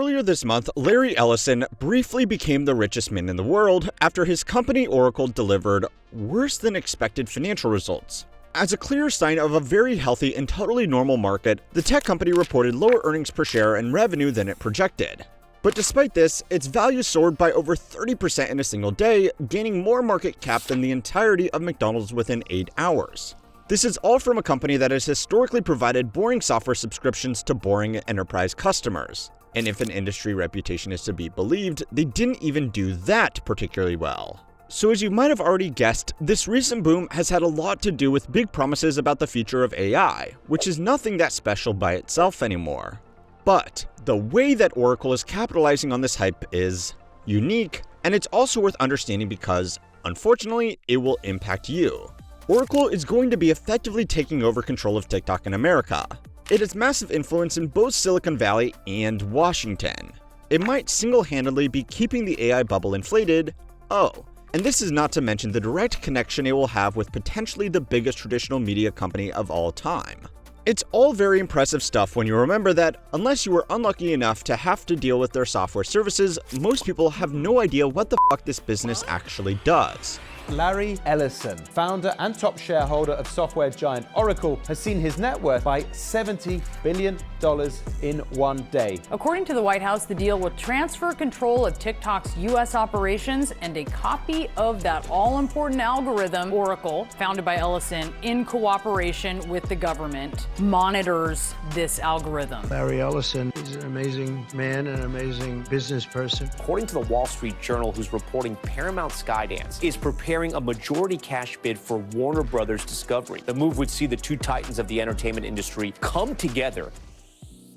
Earlier this month, Larry Ellison briefly became the richest man in the world after his company Oracle delivered worse than expected financial results. As a clear sign of a very healthy and totally normal market, the tech company reported lower earnings per share and revenue than it projected. But despite this, its value soared by over 30% in a single day, gaining more market cap than the entirety of McDonald's within 8 hours. This is all from a company that has historically provided boring software subscriptions to boring enterprise customers. And if an industry reputation is to be believed, they didn't even do that particularly well. So as you might have already guessed, this recent boom has had a lot to do with big promises about the future of AI, which is nothing that special by itself anymore. But the way that Oracle is capitalizing on this hype is unique, and it's also worth understanding because, unfortunately, it will impact you. Oracle is going to be effectively taking over control of TikTok in America. It has massive influence in both Silicon Valley and Washington. It might single-handedly be keeping the AI bubble inflated. And this is not to mention the direct connection it will have with potentially the biggest traditional media company of all time. It's all very impressive stuff when you remember that, unless you were unlucky enough to have to deal with their software services, most people have no idea what the fuck this business actually does. Larry Ellison, founder and top shareholder of software giant Oracle, has seen his net worth by $70 billion in one day. According to the White House, the deal would transfer control of TikTok's U.S. operations and a copy of that all-important algorithm, Oracle, founded by Ellison in cooperation with the government, monitors this algorithm. Larry Ellison is an amazing man and an amazing business person. According to the Wall Street Journal, who's reporting Paramount Skydance is preparing a majority cash bid for Warner Brothers Discovery. The move would see the two titans of the entertainment industry come together.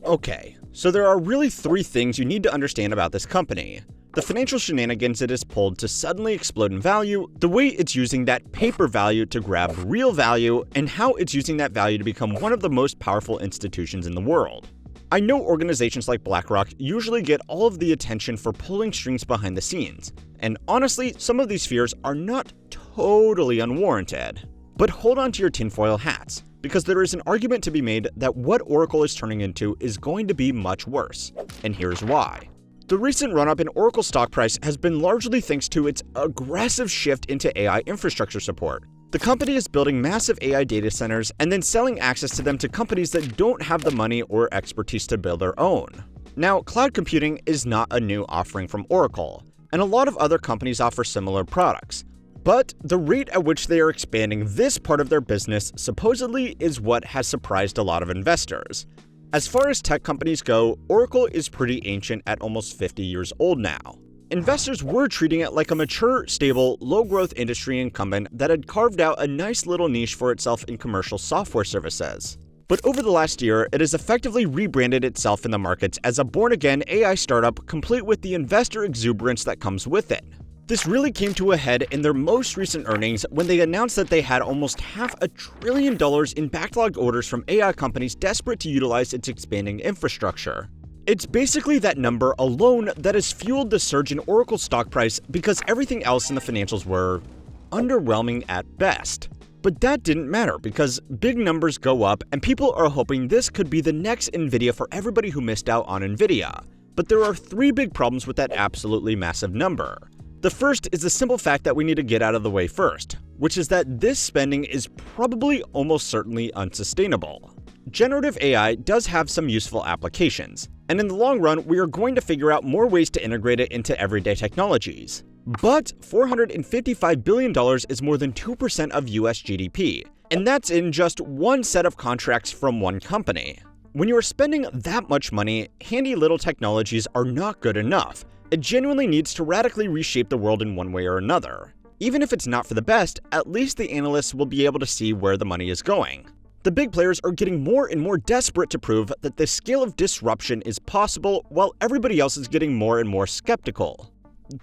Okay, so there are really 3 things you need to understand about this company. The financial shenanigans it has pulled to suddenly explode in value, the way it's using that paper value to grab real value, and how it's using that value to become one of the most powerful institutions in the world. I know organizations like Blackrock usually get all of the attention for pulling strings behind the scenes, and honestly, some of these fears are not totally unwarranted. But hold on to your tinfoil hats, because there is an argument to be made that what Oracle is turning into is going to be much worse, and here's why. The recent run-up in Oracle stock price has been largely thanks to its aggressive shift into AI infrastructure support. The company is building massive AI data centers and then selling access to them to companies that don't have the money or expertise to build their own. Now, cloud computing is not a new offering from Oracle, and a lot of other companies offer similar products. But the rate at which they are expanding this part of their business supposedly is what has surprised a lot of investors. As far as tech companies go, Oracle is pretty ancient at almost 50 years old now. Investors were treating it like a mature, stable, low-growth industry incumbent that had carved out a nice little niche for itself in commercial software services. But over the last year, it has effectively rebranded itself in the markets as a born-again AI startup complete with the investor exuberance that comes with it. This really came to a head in their most recent earnings when they announced that they had almost $500 billion in backlogged orders from AI companies desperate to utilize its expanding infrastructure. It's basically that number alone that has fueled the surge in Oracle stock price because everything else in the financials were underwhelming at best. But that didn't matter because big numbers go up and people are hoping this could be the next Nvidia for everybody who missed out on Nvidia. But there are 3 big problems with that absolutely massive number. The first is the simple fact that we need to get out of the way first, which is that this spending is probably almost certainly unsustainable. Generative AI does have some useful applications, and in the long run, we are going to figure out more ways to integrate it into everyday technologies. But $455 billion is more than 2% of US GDP, and that's in just one set of contracts from one company. When you are spending that much money, handy little technologies are not good enough. It genuinely needs to radically reshape the world in one way or another. Even if it's not for the best, at least the analysts will be able to see where the money is going. The big players are getting more and more desperate to prove that the scale of disruption is possible, while everybody else is getting more and more skeptical.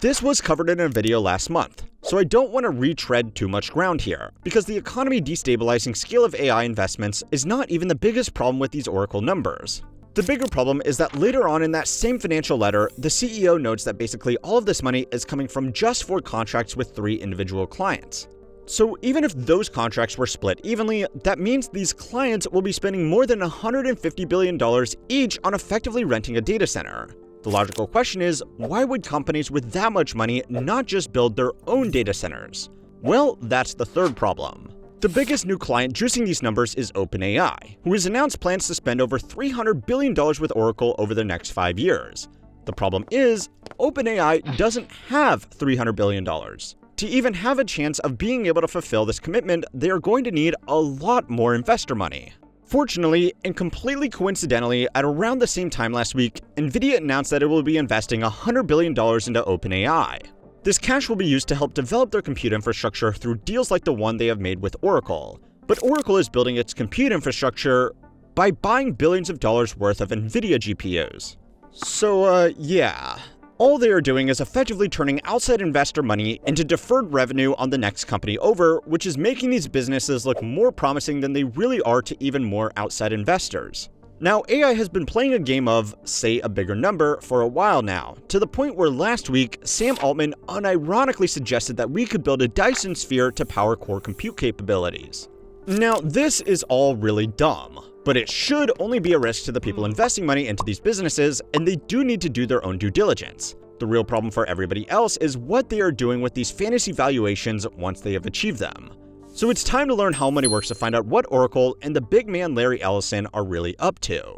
This was covered in a video last month, so I don't want to retread too much ground here, because the economy destabilizing scale of AI investments is not even the biggest problem with these Oracle numbers. The bigger problem is that later on in that same financial letter, the CEO notes that basically all of this money is coming from just 4 contracts with 3 individual clients. So even if those contracts were split evenly, that means these clients will be spending more than $150 billion each on effectively renting a data center. The logical question is, why would companies with that much money not just build their own data centers? Well, that's the third problem. The biggest new client juicing these numbers is OpenAI, who has announced plans to spend over $300 billion with Oracle over the next 5 years. The problem is, OpenAI doesn't have $300 billion. To even have a chance of being able to fulfill this commitment, they are going to need a lot more investor money. Fortunately, and completely coincidentally, at around the same time last week, Nvidia announced that it will be investing $100 billion into OpenAI. This cash will be used to help develop their compute infrastructure through deals like the one they have made with Oracle. But Oracle is building its compute infrastructure by buying billions of dollars worth of Nvidia GPUs. So, yeah. All they are doing is effectively turning outside investor money into deferred revenue on the next company over, which is making these businesses look more promising than they really are to even more outside investors. Now, AI has been playing a game of, say, a bigger number for a while now, to the point where last week, Sam Altman unironically suggested that we could build a Dyson sphere to power core compute capabilities. Now, this is all really dumb, but it should only be a risk to the people investing money into these businesses, and they do need to do their own due diligence. The real problem for everybody else is what they are doing with these fantasy valuations once they have achieved them. So it's time to learn how money works to find out what Oracle and the big man Larry Ellison are really up to.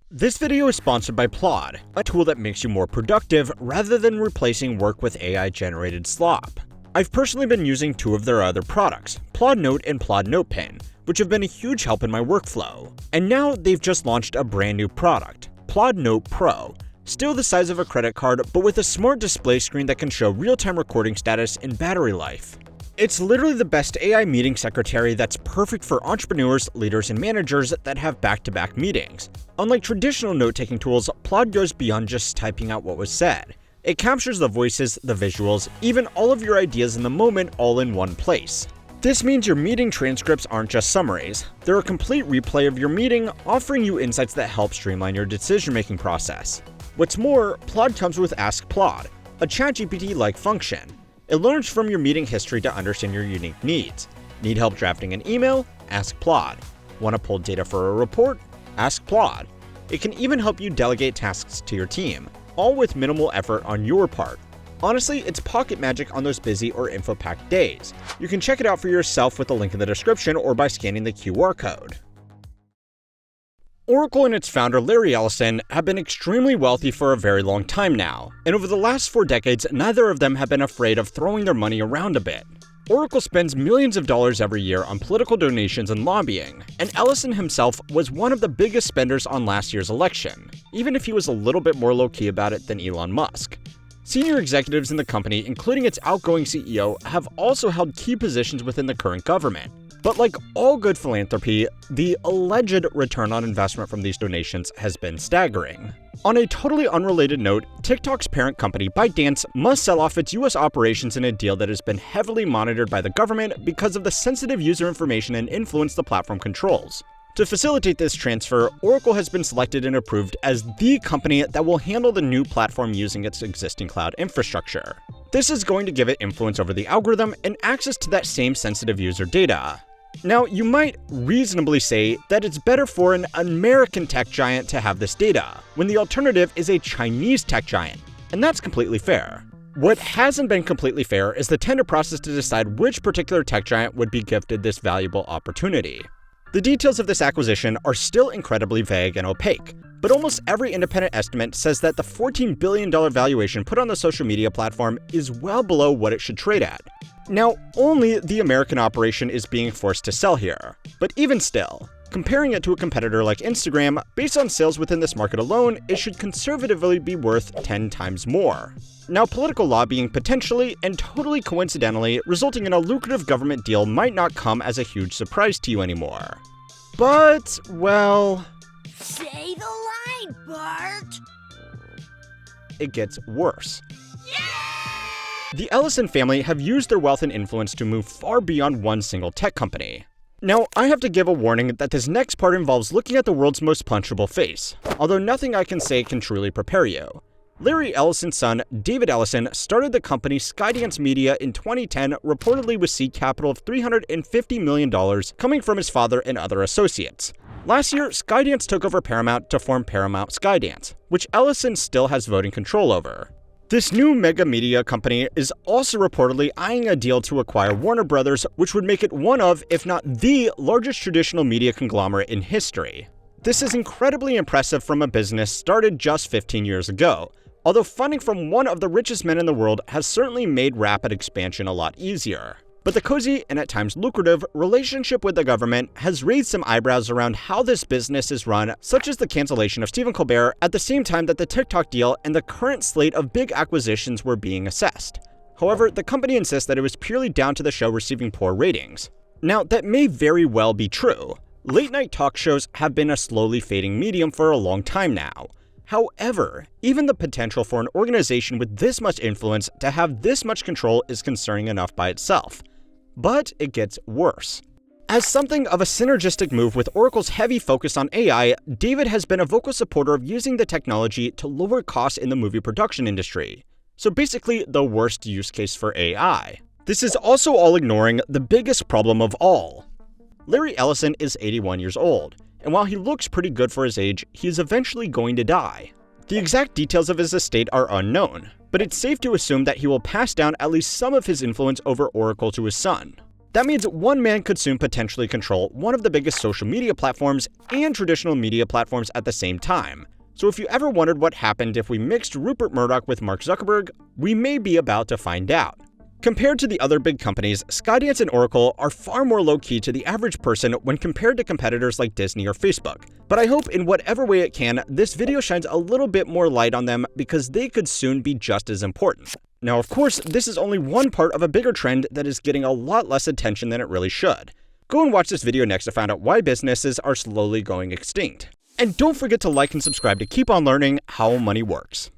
This video is sponsored by Plaud, a tool that makes you more productive rather than replacing work with AI-generated slop. I've personally been using two of their other products, Plaud Note and Plaud NotePen, which have been a huge help in my workflow. And now they've just launched a brand new product, Plaud Note Pro, still the size of a credit card but with a smart display screen that can show real-time recording status and battery life. It's literally the best AI meeting secretary that's perfect for entrepreneurs, leaders, and managers that have back-to-back meetings. Unlike traditional note-taking tools, Plaud goes beyond just typing out what was said. It captures the voices, the visuals, even all of your ideas in the moment all in one place. This means your meeting transcripts aren't just summaries. They're a complete replay of your meeting, offering you insights that help streamline your decision-making process. What's more, Plaud comes with Ask Plaud, a ChatGPT-like function. It learns from your meeting history to understand your unique needs. Need help drafting an email? Ask Plaud. Want to pull data for a report? Ask Plaud. It can even help you delegate tasks to your team, all with minimal effort on your part. Honestly, it's pocket magic on those busy or info-packed days. You can check it out for yourself with the link in the description or by scanning the QR code. Oracle and its founder Larry Ellison have been extremely wealthy for a very long time now, and over the last 4 decades, neither of them have been afraid of throwing their money around a bit. Oracle spends millions of dollars every year on political donations and lobbying, and Ellison himself was one of the biggest spenders on last year's election, even if he was a little bit more low-key about it than Elon Musk. Senior executives in the company, including its outgoing CEO, have also held key positions within the current government. But like all good philanthropy, the alleged return on investment from these donations has been staggering. On a totally unrelated note, TikTok's parent company, ByteDance, must sell off its US operations in a deal that has been heavily monitored by the government because of the sensitive user information and influence the platform controls. To facilitate this transfer, Oracle has been selected and approved as the company that will handle the new platform using its existing cloud infrastructure. This is going to give it influence over the algorithm and access to that same sensitive user data. Now, you might reasonably say that it's better for an American tech giant to have this data, when the alternative is a Chinese tech giant, and that's completely fair. What hasn't been completely fair is the tender process to decide which particular tech giant would be gifted this valuable opportunity. The details of this acquisition are still incredibly vague and opaque, but almost every independent estimate says that the $14 billion valuation put on the social media platform is well below what it should trade at. Now, only the American operation is being forced to sell here, but even still, comparing it to a competitor like Instagram, based on sales within this market alone, it should conservatively be worth 10 times more. Now, political lobbying potentially and totally coincidentally resulting in a lucrative government deal might not come as a huge surprise to you anymore. But, well... Say the line, Bart! It gets worse. The Ellison family have used their wealth and influence to move far beyond one single tech company. Now, I have to give a warning that this next part involves looking at the world's most punchable face, although nothing I can say can truly prepare you. Larry Ellison's son, David Ellison, started the company Skydance Media in 2010, reportedly with seed capital of $350 million coming from his father and other associates. Last year, Skydance took over Paramount to form Paramount Skydance, which Ellison still has voting control over. This new mega media company is also reportedly eyeing a deal to acquire Warner Brothers, which would make it one of, if not the largest traditional media conglomerate in history. This is incredibly impressive from a business started just 15 years ago, although funding from one of the richest men in the world has certainly made rapid expansion a lot easier. But the cozy and at times lucrative relationship with the government has raised some eyebrows around how this business is run, such as the cancellation of Stephen Colbert at the same time that the TikTok deal and the current slate of big acquisitions were being assessed. However, the company insists that it was purely down to the show receiving poor ratings. Now, that may very well be true. Late-night talk shows have been a slowly fading medium for a long time now. However, even the potential for an organization with this much influence to have this much control is concerning enough by itself. But it gets worse. As something of a synergistic move with Oracle's heavy focus on AI, David has been a vocal supporter of using the technology to lower costs in the movie production industry. So basically, the worst use case for AI. This is also all ignoring the biggest problem of all. Larry Ellison is 81 years old, and while he looks pretty good for his age, he is eventually going to die. The exact details of his estate are unknown, but it's safe to assume that he will pass down at least some of his influence over Oracle to his son. That means one man could soon potentially control one of the biggest social media platforms and traditional media platforms at the same time. So if you ever wondered what happened if we mixed Rupert Murdoch with Mark Zuckerberg, we may be about to find out. Compared to the other big companies, Skydance and Oracle are far more low-key to the average person when compared to competitors like Disney or Facebook. But I hope in whatever way it can, this video shines a little bit more light on them because they could soon be just as important. Now, of course, this is only one part of a bigger trend that is getting a lot less attention than it really should. Go and watch this video next to find out why businesses are slowly going extinct. And don't forget to like and subscribe to keep on learning how money works.